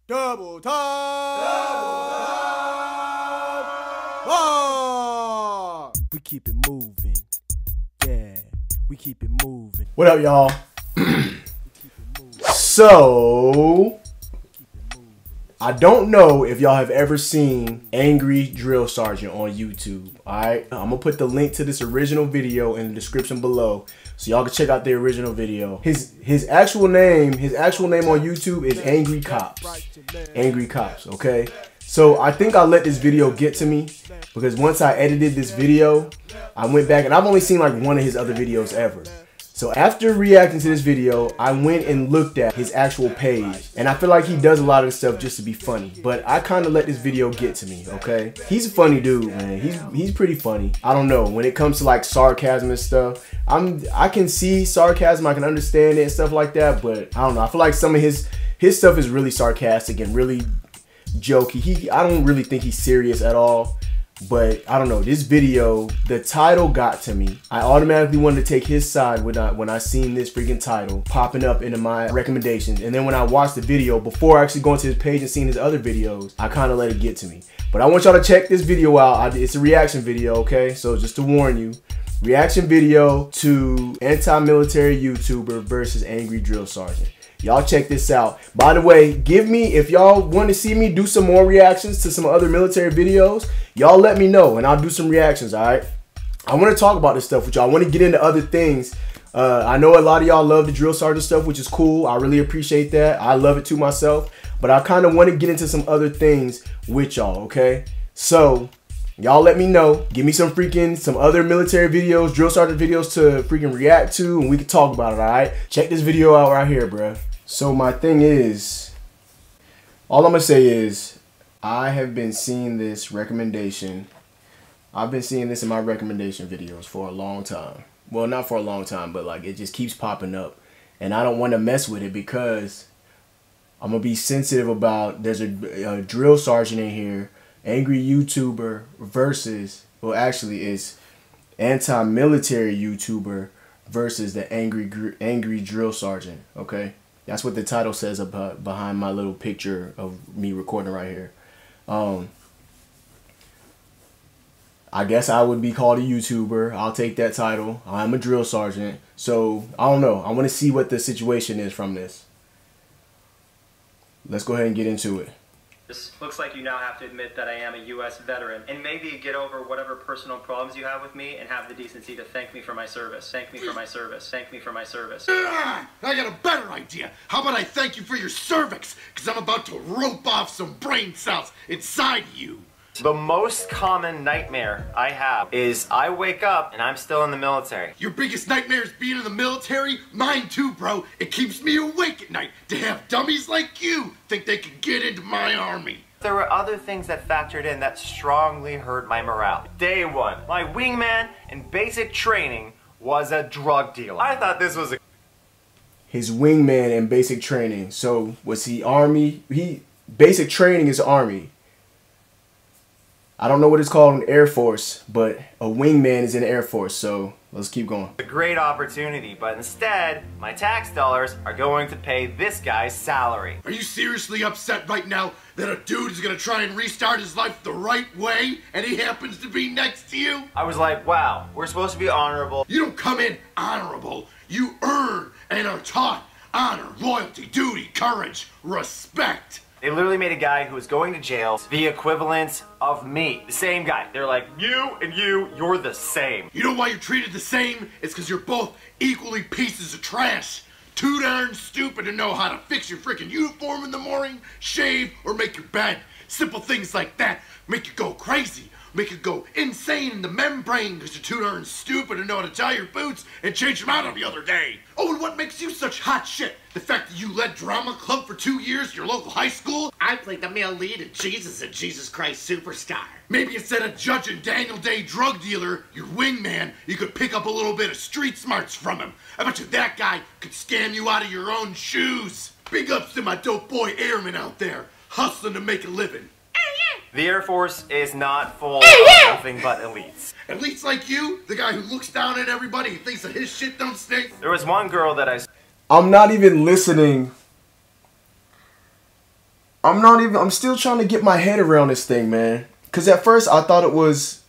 Double time! Double time! Ah! We keep it moving. Yeah, we keep it moving. What up, y'all? So, I don't know if y'all have ever seen Angry Drill Sergeant on YouTube. Alright, I'm gonna put the link to this original video in the description below, so y'all can check out the original video. His actual name on YouTube is Angry Cops. Angry Cops, okay? So I think I let this video get to me because once I edited this video, I went back and I've only seen like one of his other videos ever. So after reacting to this video, I went and looked at his actual page. And I feel like he does a lot of this stuff just to be funny. But I kind of let this video get to me, okay? He's a funny dude, man. He's pretty funny. I don't know. When it comes to like sarcasm and stuff, I can see sarcasm. I can understand it and stuff like that. But I don't know. I feel like some of his stuff is really sarcastic and really jokey. I don't really think he's serious at all. But I don't know, this video, the title got to me. I automatically wanted to take his side when I seen this freaking title popping up into my recommendations. And then when I watched the video, before actually going to his page and seeing his other videos, I kind of let it get to me. But I want y'all to check this video out. It's a reaction video, okay? So just to warn you, reaction video to anti-military YouTuber versus Angry Drill Sergeant. Y'all check this out. By the way, if y'all want to see me do some more reactions to some other military videos, y'all let me know and I'll do some reactions, alright? I want to talk about this stuff with y'all. I want to get into other things. I know a lot of y'all love the drill sergeant stuff, which is cool. I really appreciate that. I love it too myself. But I kind of want to get into some other things with y'all, okay? So, y'all let me know. Give me some other military videos, drill sergeant videos to freaking react to, and we can talk about it, alright? Check this video out right here, bruh. So my thing is, all I'm going to say is, I have been seeing this recommendation. I've been seeing this in my recommendation videos for a long time. Well, not for a long time, but like it just keeps popping up. And I don't want to mess with it because I'm going to be sensitive about, there's a drill sergeant in here, angry YouTuber versus, well actually it's anti-military YouTuber versus the angry drill sergeant, okay? That's what the title says about behind my little picture of me recording right here. I guess I would be called a YouTuber. I'll take that title. I'm a drill sergeant. So, I don't know. I want to see what the situation is from this. Let's go ahead and get into it. This looks like you now have to admit that I am a U.S. veteran, and maybe get over whatever personal problems you have with me and have the decency to thank me for my service. Thank me for my service. Thank me for my service. I got a better idea. How about I thank you for your cervix? Because I'm about to rope off some brain cells inside you. The most common nightmare I have is I wake up and I'm still in the military. Your biggest nightmare is being in the military? Mine too, bro. It keeps me awake at night to have dummies like you think they can get into my army. There were other things that factored in that strongly hurt my morale. Day one, my wingman in basic training was a drug dealer. I thought this was his wingman in basic training. So was he Army? Basic training is Army. I don't know what it's called in Air Force, but a wingman is in the Air Force, so let's keep going. a great opportunity, but instead, my tax dollars are going to pay this guy's salary. Are you seriously upset right now that a dude is gonna try and restart his life the right way and he happens to be next to you? I was like, wow, we're supposed to be honorable. You don't come in honorable. You earn and are taught honor, loyalty, duty, courage, respect. They literally made a guy who was going to jail the equivalent of me. The same guy. They're like, you and you're the same. You know why you're treated the same? It's because you're both equally pieces of trash. Too darn stupid to know how to fix your freaking uniform in the morning, shave, or make your bed. Simple things like that make you go crazy. Make you go insane in the membrane because you're too darn stupid to know how to tie your boots and change them out every other day. Oh, and what makes you such hot shit? The fact that you led drama club for 2 years at your local high school? I played the male lead in Jesus and Jesus Christ Superstar. Maybe instead of judging Daniel Day drug dealer, your wingman, you could pick up a little bit of street smarts from him. I bet you that guy could scam you out of your own shoes. Big ups to my dope boy airman out there, hustling to make a living. The Air Force is not full of nothing but elites. Elites like you? The guy who looks down at everybody and thinks that his shit don't stink? There was one girl that I'm not even listening. I'm still trying to get my head around this thing, man. Because at first I thought it was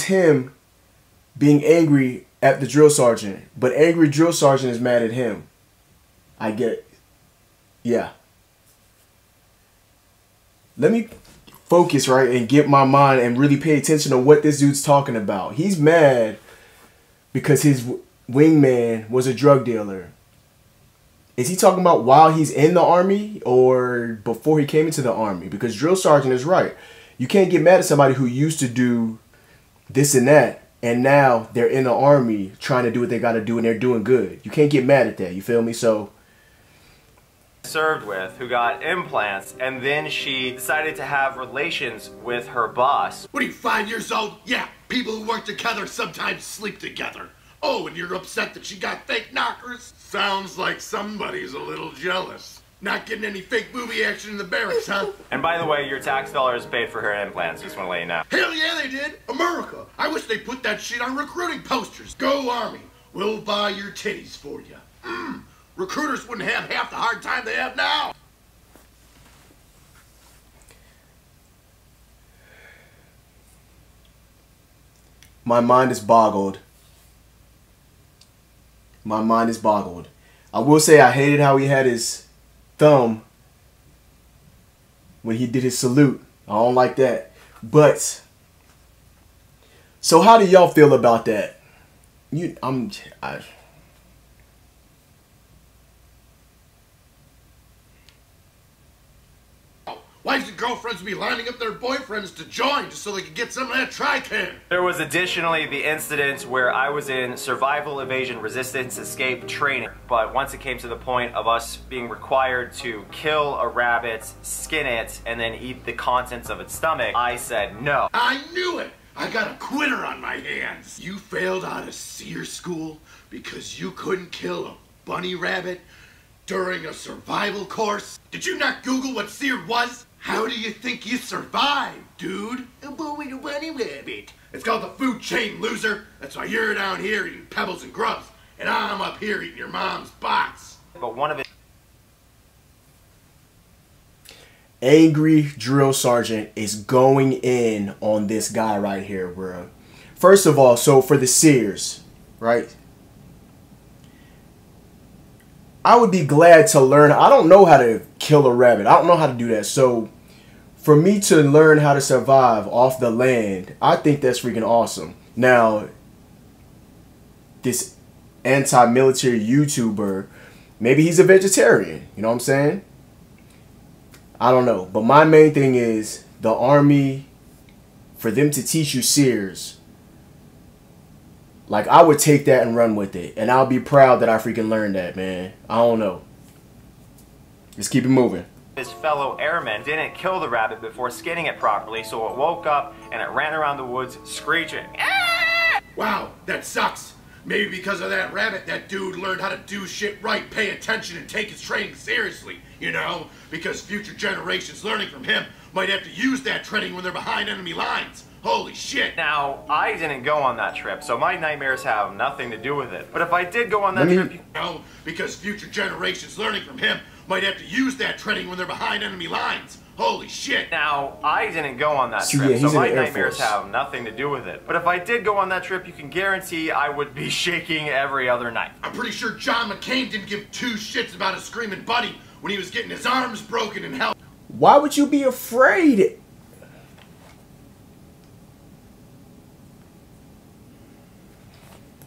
him being angry at the drill sergeant. But angry drill sergeant is mad at him. I get it. Yeah. Let me focus, right, and get my mind and really pay attention to what this dude's talking about. He's mad because his wingman was a drug dealer. Is he talking about while he's in the army or before he came into the army? Because drill sergeant is right. You can't get mad at somebody who used to do this and that, and now they're in the army trying to do what they got to do, and they're doing good. You can't get mad at that. You feel me? So served with, who got implants, and then she decided to have relations with her boss. What are you, 5 years old? Yeah, people who work together sometimes sleep together. Oh, and you're upset that she got fake knockers? Sounds like somebody's a little jealous. Not getting any fake booby action in the barracks, huh? And by the way, your tax dollars paid for her implants, just want to let you know. Hell yeah, they did. America. I wish they put that shit on recruiting posters. Go Army. We'll buy your titties for you. Recruiters wouldn't have half the hard time they have now. my mind is boggled. My mind is boggled. I will say I hated how he had his thumb when he did his salute. I don't like that. But so how do y'all feel about that? Wives and girlfriends would be lining up their boyfriends to join just so they could get some of that Tri-Care. There was additionally the incident where I was in survival, evasion, resistance, escape training. But once it came to the point of us being required to kill a rabbit, skin it, and then eat the contents of its stomach, I said no. I knew it! I got a quitter on my hands. You failed out of SEER school because you couldn't kill a bunny rabbit during a survival course? Did you not Google what SEER was? How do you think you survived, dude? A boy with a bunny rabbit. It's called the food chain, loser. That's why you're down here eating pebbles and grubs, and I'm up here eating your mom's box. But one of it. Angry drill sergeant is going in on this guy right here, bro. First of all, so for the Sears, right? I would be glad to learn. I don't know how to kill a rabbit. I don't know how to do that. So for me to learn how to survive off the land, I think that's freaking awesome. Now, this anti-military YouTuber, maybe he's a vegetarian. You know what I'm saying? I don't know. But my main thing is the Army, for them to teach you Sears. Like, I would take that and run with it. And I'll be proud that I freaking learned that, man. I don't know. Let's keep it moving. His fellow airmen didn't kill the rabbit before skinning it properly, so it woke up and it ran around the woods screeching. Wow, that sucks. Maybe because of that rabbit, that dude learned how to do shit right, pay attention, and take his training seriously, you know? Because future generations learning from him might have to use that training when they're behind enemy lines. Holy shit. Now, I didn't go on that trip, so my nightmares have nothing to do with it. But if I did go on that trip, you know, because future generations learning from him might have to use that training when they're behind enemy lines. Holy shit. Now, I didn't go on that trip, so my nightmares have nothing to do with it. But if I did go on that trip, you can guarantee I would be shaking every other night. I'm pretty sure John McCain didn't give two shits about a screaming buddy when he was getting his arms broken and held. Why would you be afraid?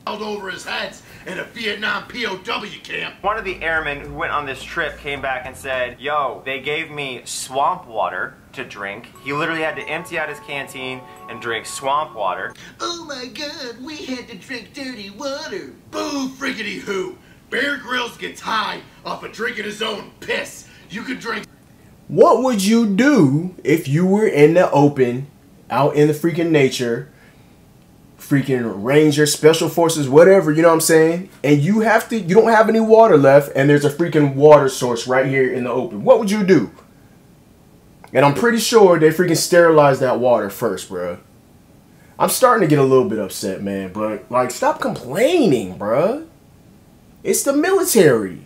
Over his heads in a Vietnam POW camp. One of the airmen who went on this trip came back and said, yo, they gave me swamp water to drink. He literally had to empty out his canteen and drink swamp water. Oh my god, we had to drink dirty water. Boo friggity who. Bear Grylls gets high off of drinking his own piss. You could drink. What would you do if you were in the open, out in the freaking nature, freaking Ranger, Special Forces, whatever, you know what I'm saying? And you don't have any water left, and there's a freaking water source right here in the open. What would you do? And I'm pretty sure they freaking sterilized that water first, bro. I'm starting to get a little bit upset, man. But, like, stop complaining, bro. It's the military.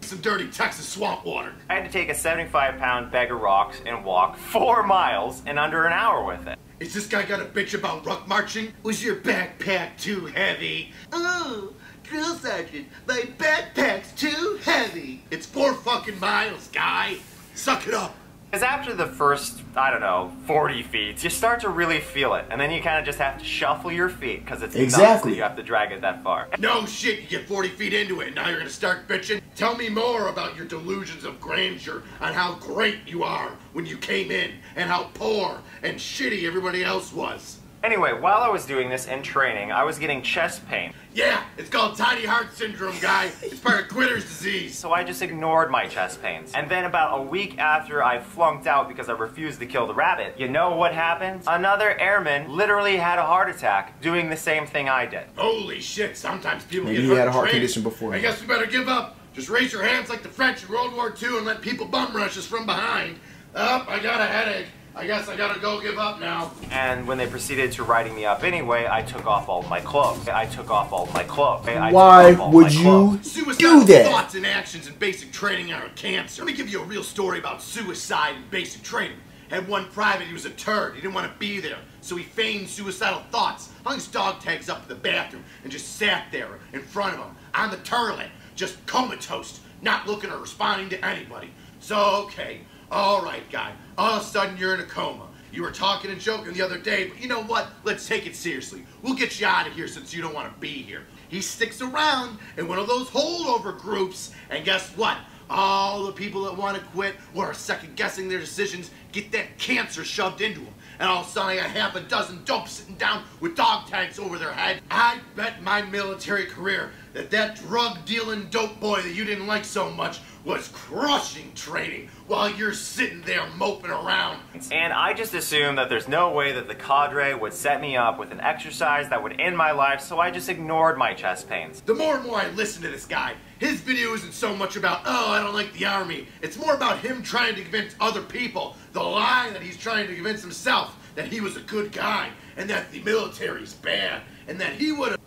Some dirty Texas swamp water. I had to take a 75-pound bag of rocks and walk 4 miles in under an hour with it. Is this guy got a bitch about ruck marching? Was your backpack too heavy? Oh, drill sergeant, my backpack's too heavy. It's 4 fucking miles, guy. Suck it up. Because after the first, I don't know, 40 feet, you start to really feel it. And then you kind of just have to shuffle your feet because it's nuts that you have to drag it that far. No shit, you get 40 feet into it, now you're gonna start bitching? Tell me more about your delusions of grandeur on how great you are when you came in and how poor and shitty everybody else was. Anyway, while I was doing this in training, I was getting chest pain. Yeah, it's called tiny heart syndrome, guy. It's part of quitter's disease. So I just ignored my chest pains. And then about a week after I flunked out because I refused to kill the rabbit, you know what happened? Another airman literally had a heart attack doing the same thing I did. Holy shit, sometimes people Maybe get he hurt had a heart training. condition before. I guess we better give up. Just raise your hands like the French in World War II and let people bum rush us from behind. I got a headache. I guess I gotta go give up now. And when they proceeded to writing me up anyway, I took off all my clothes. I took off all my clothes. Why would you do that? Thoughts and actions in basic training are cancer. Let me give you a real story about suicide in basic training. Had one private, he was a turd. He didn't want to be there, so he feigned suicidal thoughts, hung his dog tags up to the bathroom, and just sat there in front of him on the toilet, just comatose, not looking or responding to anybody. So, okay. Alright, guy, all of a sudden you're in a coma. You were talking and joking the other day, but you know what? Let's take it seriously. We'll get you out of here since you don't want to be here. He sticks around in one of those holdover groups, and guess what? All the people that want to quit or are second-guessing their decisions get that cancer shoved into them. And all of a sudden I got half a dozen dopes sitting down with dog tags over their head. I bet my military career that drug-dealing dope boy that you didn't like so much was crushing training while you're sitting there moping around. And I just assumed that there's no way that the cadre would set me up with an exercise that would end my life, so I just ignored my chest pains. The more and more I listen to this guy, his video isn't so much about, oh, I don't like the army. It's more about him trying to convince other people, the lie that he's trying to convince himself, that he was a good guy, and that the military's bad, and that he would have...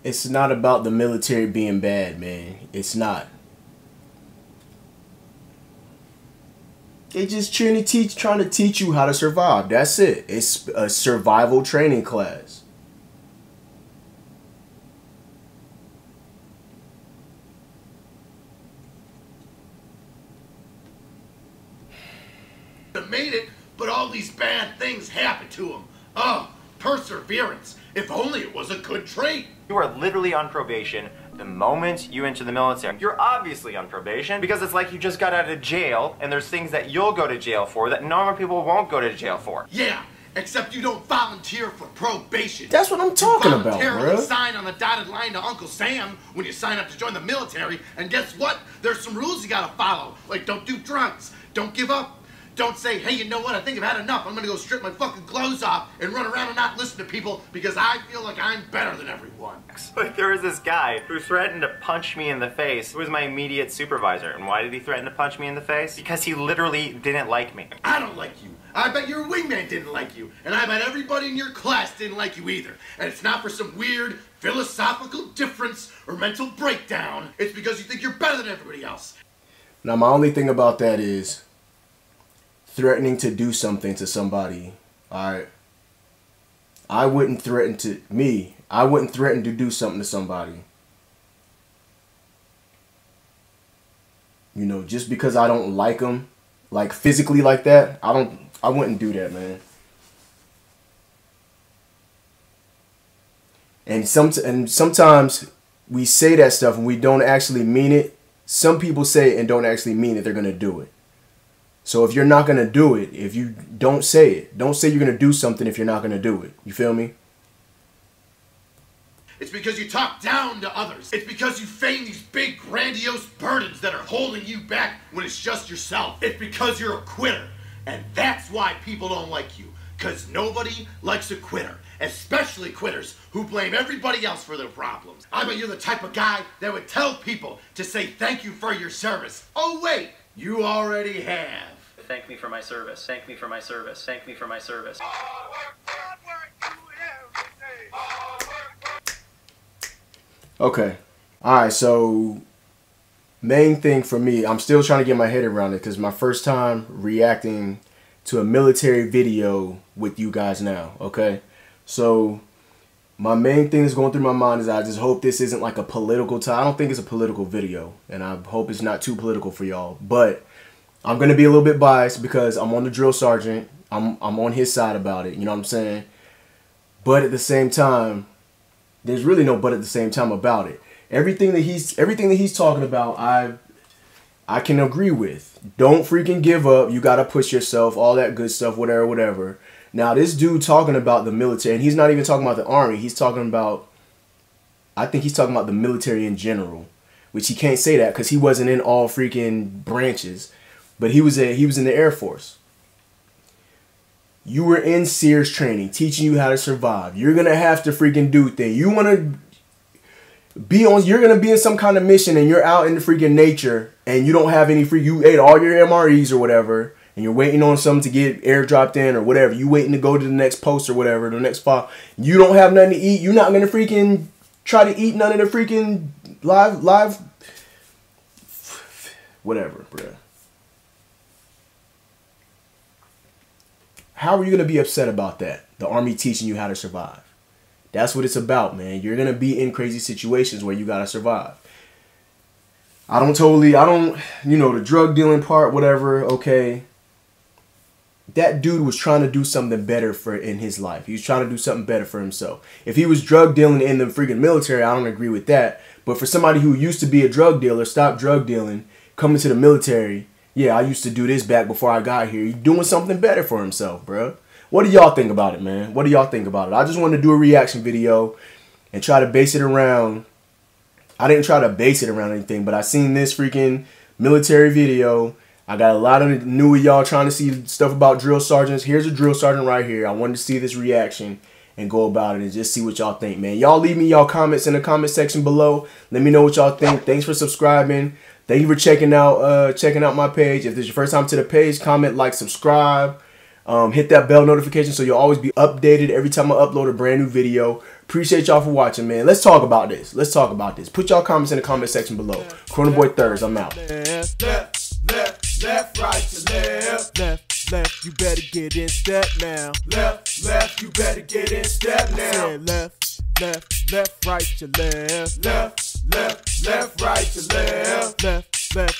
It's not about the military being bad, man. It's not. They just trying to teach you how to survive. That's it. It's a survival training class. Made it, but all these bad things happened to him. Oh, perseverance. If only it was a good trait. You are literally on probation the moment you enter the military. You're obviously on probation because it's like you just got out of jail and there's things that you'll go to jail for that normal people won't go to jail for. Yeah, except you don't volunteer for probation. That's what I'm talking about, voluntarily bro. sign on the dotted line to Uncle Sam when you sign up to join the military, and guess what? There's some rules you gotta follow. Like, don't do drugs, don't give up. Don't say, hey, you know what, I think I've had enough. I'm gonna go strip my fucking clothes off and run around and not listen to people because I feel like I'm better than everyone. Like there was this guy who threatened to punch me in the face. He was my immediate supervisor. And why did he threaten to punch me in the face? Because he literally didn't like me. I don't like you. I bet your wingman didn't like you. And I bet everybody in your class didn't like you either. And it's not for some weird philosophical difference or mental breakdown. It's because you think you're better than everybody else. Now, my only thing about that is threatening to do something to somebody, alright? I wouldn't threaten to do something to somebody. You know, just because I don't like them, like physically like that, I wouldn't do that, man. And sometimes we say that stuff and we don't actually mean it. Some people say it and don't actually mean it. They're going to do it. So if you're not going to do it, if you don't say it, don't say you're going to do something if you're not going to do it. You feel me? It's because you talk down to others. It's because you feign these big, grandiose burdens that are holding you back when it's just yourself. It's because you're a quitter. And that's why people don't like you. Because nobody likes a quitter. Especially quitters who blame everybody else for their problems. I bet you're the type of guy that would tell people to say thank you for your service. Oh wait, you already have. Thank me for my service. Thank me for my service. Thank me for my service. Okay. Alright, so main thing for me, I'm still trying to get my head around it because my first time reacting to a military video with you guys now, okay? So my main thing that's going through my mind is I just hope this isn't like a political I don't think it's a political video, and I hope it's not too political for y'all, but I'm going to be a little bit biased because I'm on the drill sergeant. I'm on his side about it, you know what I'm saying? But at the same time, there's really no but at the same time about it. Everything that he's talking about, I can agree with. Don't freaking give up. You got to push yourself, all that good stuff, whatever, whatever. Now, this dude talking about the military, and he's not even talking about the Army. He's talking about, I think he's talking about the military in general, which he can't say that because he wasn't in all freaking branches, but he was in the Air Force. You were in Sears training, teaching you how to survive. You're going to have to freaking do things. You want to you're going to be in some kind of mission and you're out in the freaking nature and you don't have any you ate all your MREs or whatever and you're waiting on something to get airdropped in or whatever. You waiting to go to the next post or whatever, the next file. You don't have nothing to eat. You're not going to freaking try to eat none of the freaking live whatever, bruh. How are you going to be upset about that? The Army teaching you how to survive. That's what it's about, man. You're going to be in crazy situations where you got to survive. You know, the drug dealing part, whatever, okay. That dude was trying to do something better in his life. He was trying to do something better for himself. If he was drug dealing in the freaking military, I don't agree with that. But for somebody who used to be a drug dealer, stopped drug dealing, coming to the military, yeah, I used to do this back before I got here. He's doing something better for himself, bro. What do y'all think about it, man? What do y'all think about it? I just wanted to do a reaction video and try to base it around. I didn't try to base it around anything, but I seen this freaking military video. I got a lot of new of y'all trying to see stuff about drill sergeants. Here's a drill sergeant right here. I wanted to see this reaction and go about it and just see what y'all think, man. Y'all leave me y'all comments in the comment section below. Let me know what y'all think. Thanks for subscribing. Thank you for checking out my page. If this is your first time to the page, comment, like, subscribe. Hit that bell notification so you'll always be updated every time I upload a brand new video. Appreciate y'all for watching, man. Let's talk about this. Let's talk about this. Put y'all comments in the comment section below. Corner Boy Thurs, I'm out. Left, right to left. Left, you better get in step now. Left, you better get in step now. Left, right to left. Left, right to left. Left.